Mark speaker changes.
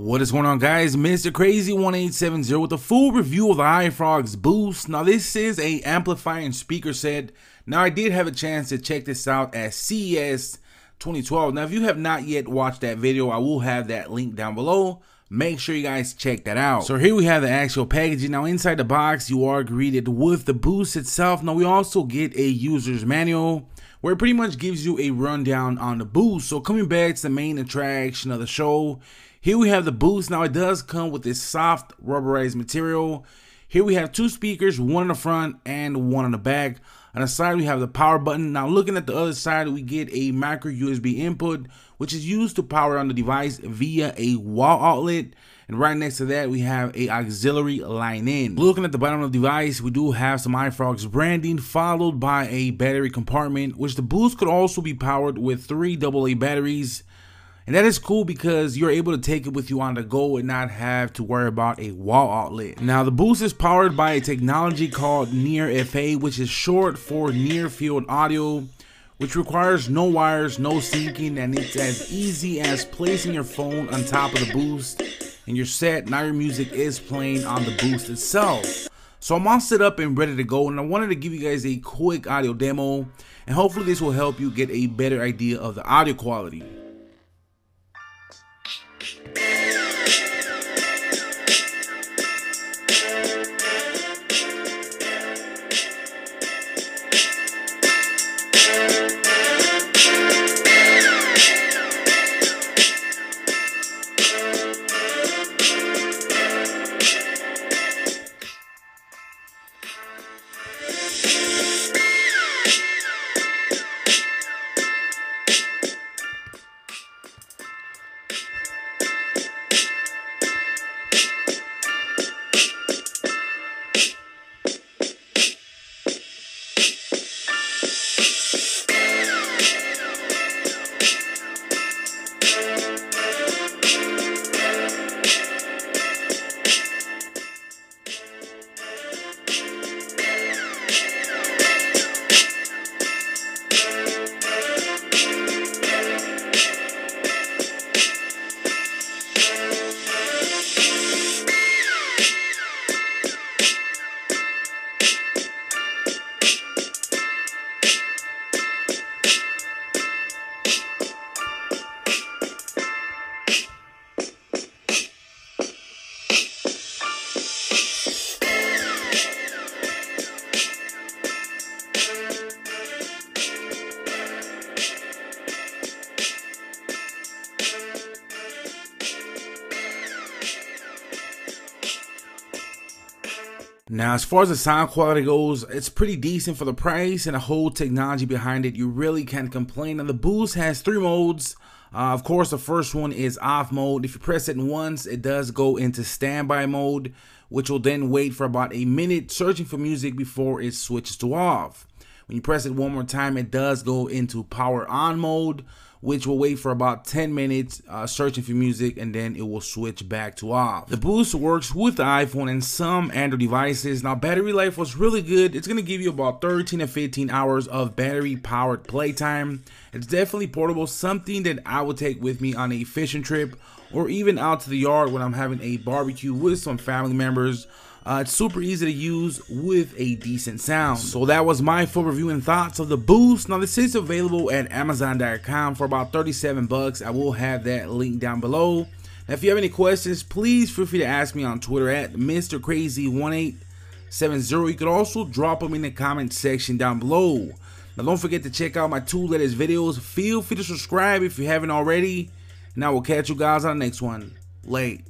Speaker 1: What is going on, guys? Mr. Crazy 1870 with a full review of the iFrogz Boost. Now this is a amplifier and speaker set. Now I did have a chance to check this out at CES 2012. Now if you have not yet watched that video, I will have that link down below. Make sure you guys check that out. So here we have the actual packaging. Now inside the box you are greeted with the Boost itself. Now we also get a user's manual where it pretty much gives you a rundown on the Boost. So coming back to the main attraction of the show, here we have the Boost. Now it does come with this soft rubberized material. Here we have two speakers, one in the front and one on the back. On the side we have the power button. Now looking at the other side, we get a micro USB input, which is used to power on the device via a wall outlet. And right next to that we have a auxiliary line in. Looking at the bottom of the device, we do have some iFrogz branding, followed by a battery compartment, which the Boost could also be powered with 3 AA batteries. And that is cool because you're able to take it with you on the go and not have to worry about a wall outlet. Now the Boost is powered by a technology called NearField, which is short for NearField audio, which requires no wires, no syncing, and it's as easy as placing your phone on top of the Boost and you're set. Now your music is playing on the Boost itself. So I'm all set up and ready to go, and I wanted to give you guys a quick audio demo, and hopefully this will help you get a better idea of the audio quality. Now, as far as the sound quality goes, it's pretty decent for the price and the whole technology behind it. You really can't complain. And the Boost has 3 modes. Of course, the first one is off mode. If you press it once, it does go into standby mode, which will then wait for about a minute searching for music before it switches to off. When you press it one more time, it does go into power on mode, which will wait for about 10 minutes searching for music, and then it will switch back to off. The Boost works with the iPhone and some Android devices. Now battery life was really good. It's gonna give you about 13 to 15 hours of battery powered playtime. It's definitely portable, something that I would take with me on a fishing trip or even out to the yard when I'm having a barbecue with some family members. It's super easy to use with a decent sound. So that was my full review and thoughts of the Boost. Now this is available at Amazon.com for about 37 bucks. I will have that link down below. Now if you have any questions, please feel free to ask me on Twitter at Mr. Crazy 1870. You could also drop them in the comment section down below. Now don't forget to check out my 2 latest videos. Feel free to subscribe if you haven't already. And I will catch you guys on the next one. Late.